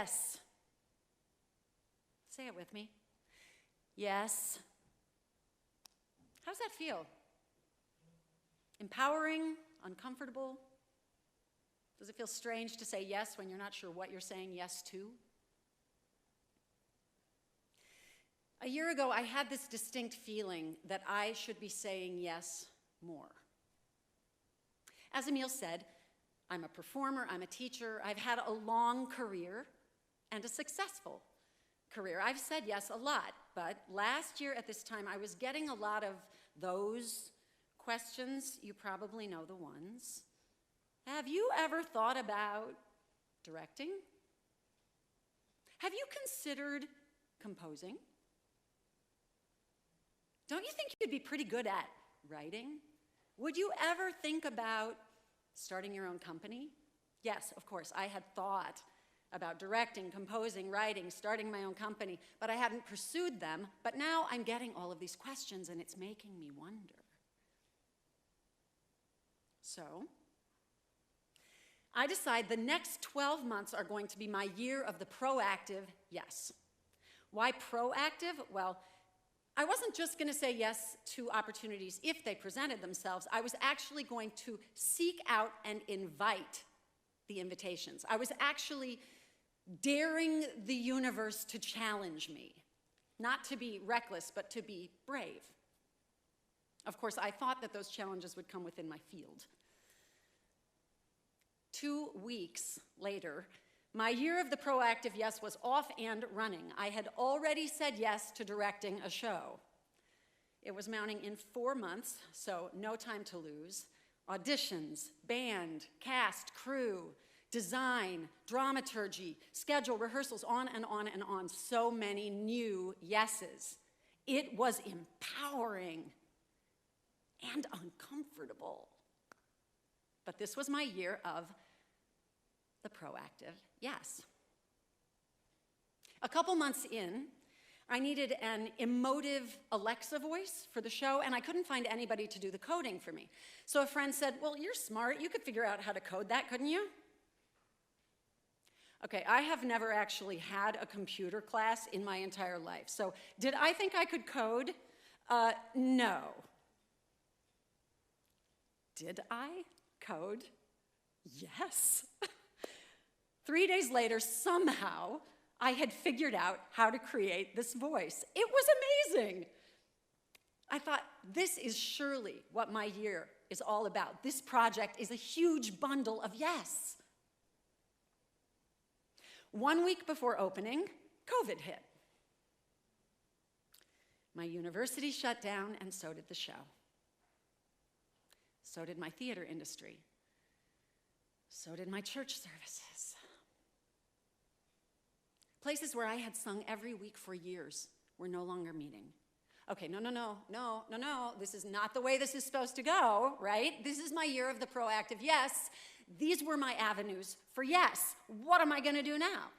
Yes. Say it with me. Yes. How does that feel? Empowering? Uncomfortable? Does it feel strange to say yes when you're not sure what you're saying yes to? A year ago, I had this distinct feeling that I should be saying yes more. As Emil said, I'm a performer, I'm a teacher, I've had a long career and a successful career. I've said yes a lot, but last year at this time, I was getting a lot of those questions. You probably know the ones. Have you ever thought about directing? Have you considered composing? Don't you think you'd be pretty good at writing? Would you ever think about starting your own company? Yes, of course, I had thought about directing, composing, writing, starting my own company, but I hadn't pursued them. But now I'm getting all of these questions, and it's making me wonder. So, I decide the next 12 months are going to be my year of the proactive yes. Why proactive? Well, I wasn't just going to say yes to opportunities if they presented themselves. I was actually going to seek out and invite the invitations. I was actually daring the universe to challenge me, not to be reckless, but to be brave. Of course, I thought that those challenges would come within my field. 2 weeks later, my year of the proactive yes was off and running. I had already said yes to directing a show. It was mounting in 4 months, so no time to lose. Auditions, band, cast, crew, design, dramaturgy, schedule, rehearsals, on and on and on. So many new yeses. It was empowering and uncomfortable. But this was my year of the proactive yes. A couple months in, I needed an emotive Alexa voice for the show, and I couldn't find anybody to do the coding for me. So a friend said, well, you're smart. You could figure out how to code that, couldn't you? Okay, I have never actually had a computer class in my entire life. So did I think I could code? No. Did I code? Yes. 3 days later, somehow, I had figured out how to create this voice. It was amazing. I thought, this is surely what my year is all about. This project is a huge bundle of yes. 1 week before opening, COVID hit. My university shut down, and so did the show. So did my theater industry. So did my church services. Places where I had sung every week for years were no longer meeting. Okay, no. This is not the way this is supposed to go, right? This is my year of the proactive yes. These were my avenues for yes. What am I going to do now?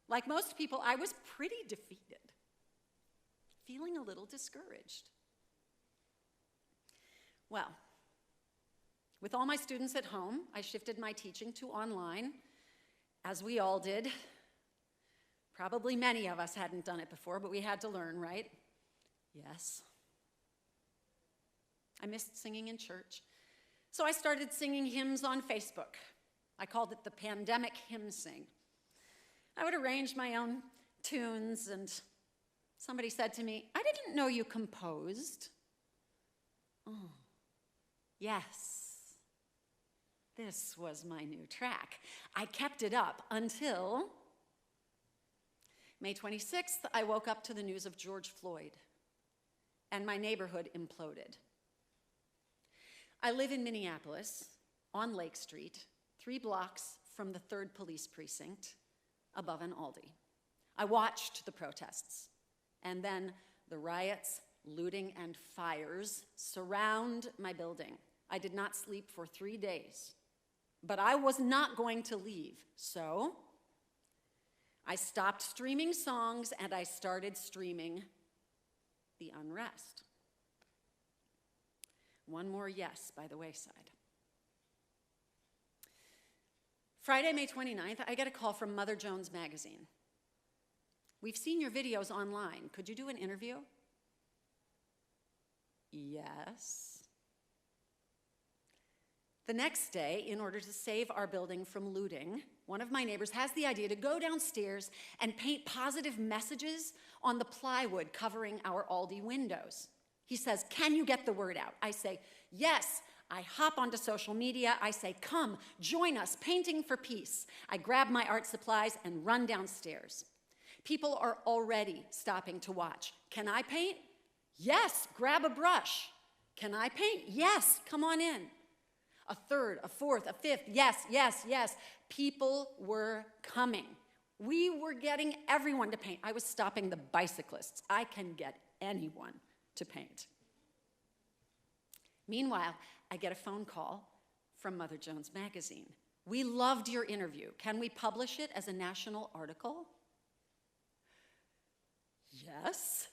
Like most people, I was pretty defeated, feeling a little discouraged. Well, with all my students at home, I shifted my teaching to online, as we all did. Probably many of us hadn't done it before, but we had to learn, right? Yes. I missed singing in church, so I started singing hymns on Facebook. I called it the Pandemic Hymn Sing. I would arrange my own tunes, and somebody said to me, I didn't know you composed. Oh, yes. This was my new track. I kept it up until May 26th, I woke up to the news of George Floyd, and my neighborhood imploded. I live in Minneapolis, on Lake Street, 3 blocks from the 3rd Police Precinct, above an Aldi. I watched the protests, and then the riots, looting, and fires surround my building. I did not sleep for 3 days, but I was not going to leave, so I stopped streaming songs and I started streaming the unrest. One more yes by the wayside. Friday, May 29th, I get a call from Mother Jones magazine. We've seen your videos online. Could you do an interview? Yes. The next day, in order to save our building from looting, one of my neighbors has the idea to go downstairs and paint positive messages on the plywood covering our Aldi windows. He says, "Can you get the word out?" I say, "Yes." I hop onto social media. I say, "Come, join us, painting for peace." I grab my art supplies and run downstairs. People are already stopping to watch. "Can I paint?" "Yes, grab a brush." "Can I paint?" "Yes, come on in." A third, a fourth, a fifth, yes, yes, yes. People were coming. We were getting everyone to paint. I was stopping the bicyclists. I can get anyone to paint. Meanwhile, I get a phone call from Mother Jones magazine. "We loved your interview. Can we publish it as a national article?" Yes.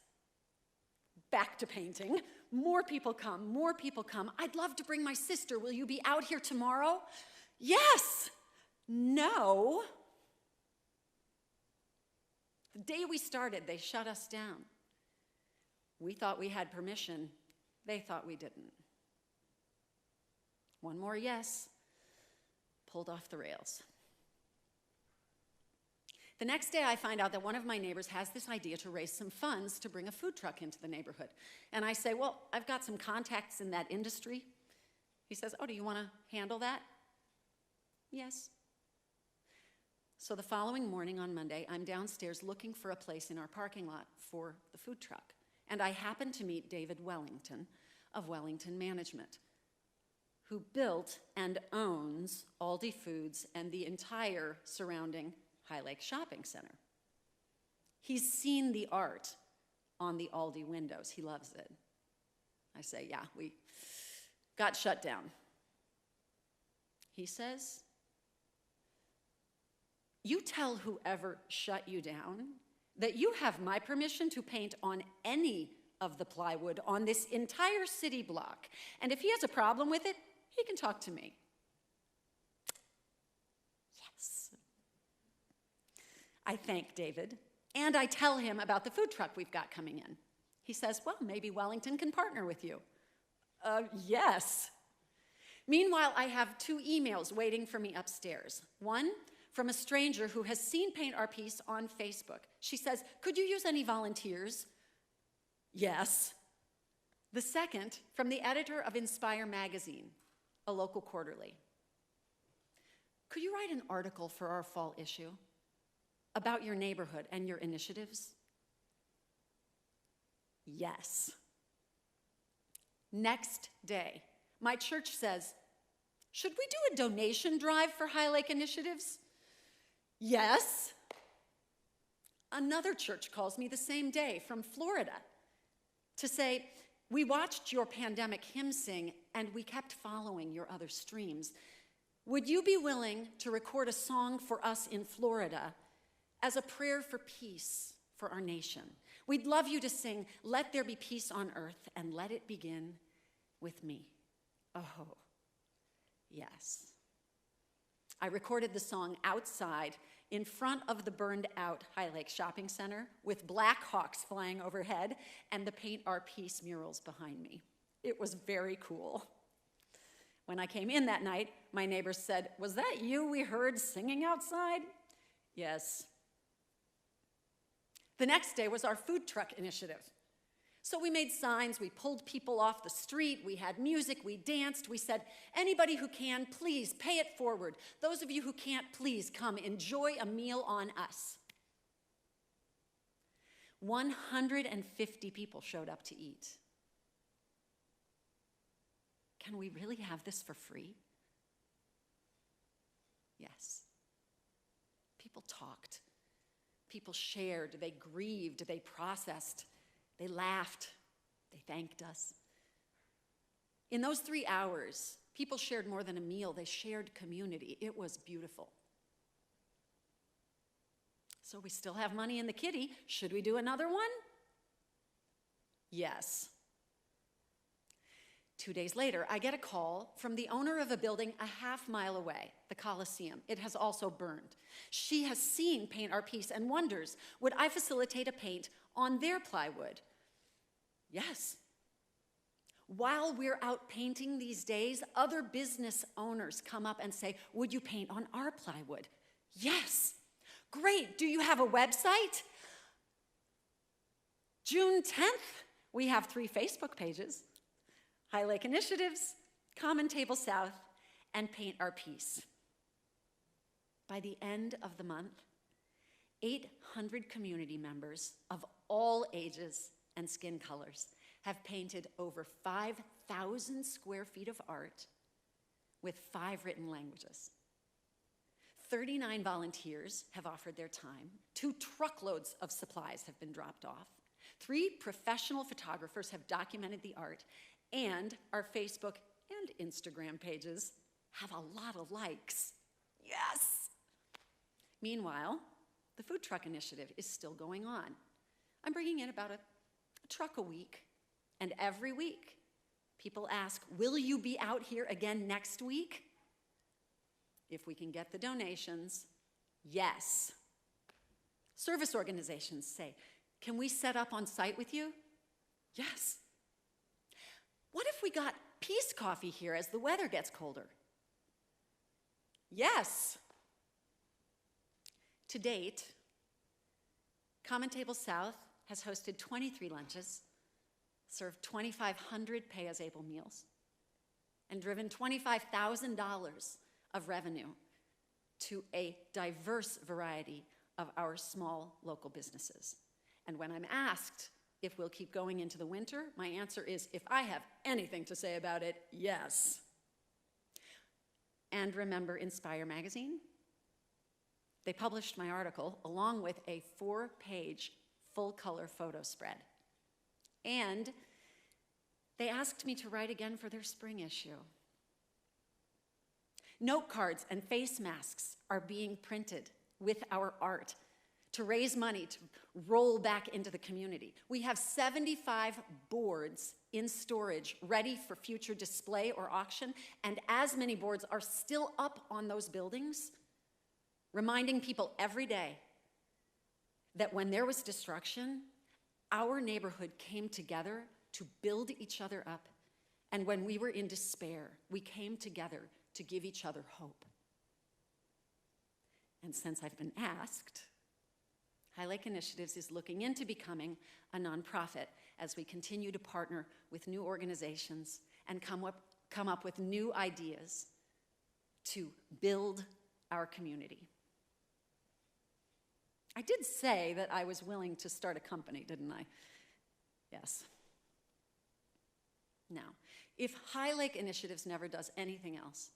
Back to painting. More people come, more people come. "I'd love to bring my sister. Will you be out here tomorrow?" Yes. No. The day we started, they shut us down. We thought we had permission. They thought we didn't. One more yes, pulled off the rails. The next day, I find out that one of my neighbors has this idea to raise some funds to bring a food truck into the neighborhood. And I say, "Well, I've got some contacts in that industry." He says, "Oh, do you want to handle that?" Yes. So the following morning on Monday, I'm downstairs looking for a place in our parking lot for the food truck. And I happen to meet David Wellington of Wellington Management, who built and owns Aldi Foods and the entire surrounding High Lake Shopping Center. He's seen the art on the Aldi windows. He loves it. I say, "Yeah, we got shut down." He says, "You tell whoever shut you down that you have my permission to paint on any of the plywood on this entire city block. And if he has a problem with it, he can talk to me." Yes. I thank David, and I tell him about the food truck we've got coming in. He says, "Well, maybe Wellington can partner with you." Yes. Meanwhile, I have 2 emails waiting for me upstairs. One from a stranger who has seen Paint Our Piece on Facebook. She says, "Could you use any volunteers?" Yes. The second from the editor of Inspire magazine, a local quarterly. "Could you write an article for our fall issue about your neighborhood and your initiatives?" Yes. Next day, my church says, "Should we do a donation drive for High Lake initiatives?" Yes. Another church calls me the same day from Florida to say, "We watched your pandemic hymn sing and we kept following your other streams. Would you be willing to record a song for us in Florida as a prayer for peace for our nation? We'd love you to sing, 'Let there be peace on earth, and let it begin with me.'" Oh, yes. I recorded the song outside in front of the burned out High Lake Shopping Center with Black Hawks flying overhead and the Paint Our Piece murals behind me. It was very cool. When I came in that night, my neighbors said, "Was that you we heard singing outside?" Yes. The next day was our food truck initiative. So we made signs, we pulled people off the street, we had music, we danced, we said, "Anybody who can, please pay it forward. Those of you who can't, please come enjoy a meal on us." 150 people showed up to eat. Can we really have this for free? Yes. People talked. People shared. They grieved. They processed. They laughed. They thanked us. In those 3 hours, people shared more than a meal. They shared community. It was beautiful. So we still have money in the kitty. Should we do another one? Yes. 2 days later, I get a call from the owner of a building a half-mile away, the Coliseum. It has also burned. She has seen Paint Our Piece and wonders, would I facilitate a paint on their plywood? Yes. While we're out painting these days, other business owners come up and say, would you paint on our plywood? Yes. Great. Do you have a website? June 10th, we have 3 Facebook pages: High Lake Initiatives, Common Table South, and Paint Our Piece. By the end of the month, 800 community members of all ages and skin colors have painted over 5,000 square feet of art with 5 written languages. 39 volunteers have offered their time. 2 truckloads of supplies have been dropped off. 3 professional photographers have documented the art, and our Facebook and Instagram pages have a lot of likes. Yes! Meanwhile, the food truck initiative is still going on. I'm bringing in about a truck a week, and every week people ask, will you be out here again next week? If we can get the donations, yes. Service organizations say, can we set up on site with you? Yes. What if we got peace coffee here as the weather gets colder? Yes. To date, Common Table South has hosted 23 lunches, served 2,500 pay-as-able meals, and driven $25,000 of revenue to a diverse variety of our small local businesses. And when I'm asked if we'll keep going into the winter, my answer is, if I have anything to say about it, yes. And remember Inspire magazine? They published my article along with a 4-page full-color photo spread. And they asked me to write again for their spring issue. Note cards and face masks are being printed with our art to raise money to roll back into the community. We have 75 boards in storage ready for future display or auction, and as many boards are still up on those buildings, reminding people every day that when there was destruction, our neighborhood came together to build each other up, and when we were in despair, we came together to give each other hope. And since I've been asked, High Lake Initiatives is looking into becoming a nonprofit as we continue to partner with new organizations and come up with new ideas to build our community. I did say that I was willing to start a company, didn't I? Yes. Now, if High Lake Initiatives never does anything else,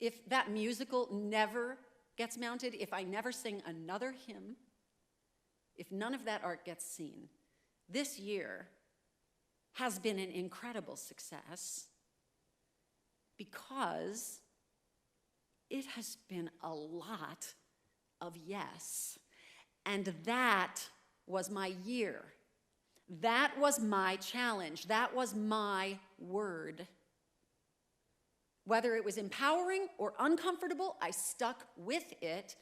if that musical never gets mounted, if I never sing another hymn, if none of that art gets seen, this year has been an incredible success because it has been a lot of yes. And that was my year. That was my challenge. That was my word. Whether it was empowering or uncomfortable, I stuck with it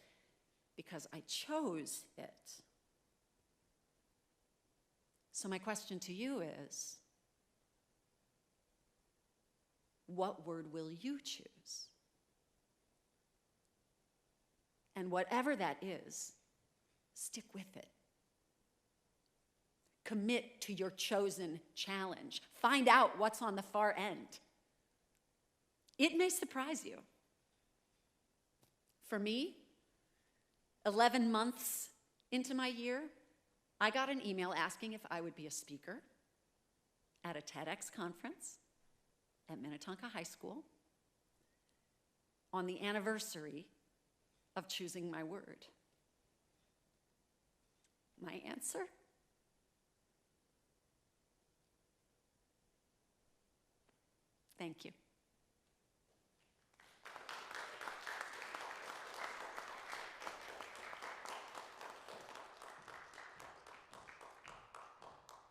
because I chose it. So my question to you is, what word will you choose? And whatever that is, stick with it. Commit to your chosen challenge. Find out what's on the far end. It may surprise you. For me, 11 months into my year, I got an email asking if I would be a speaker at a TEDx conference at Minnetonka High School on the anniversary of choosing my word. My answer? Thank you.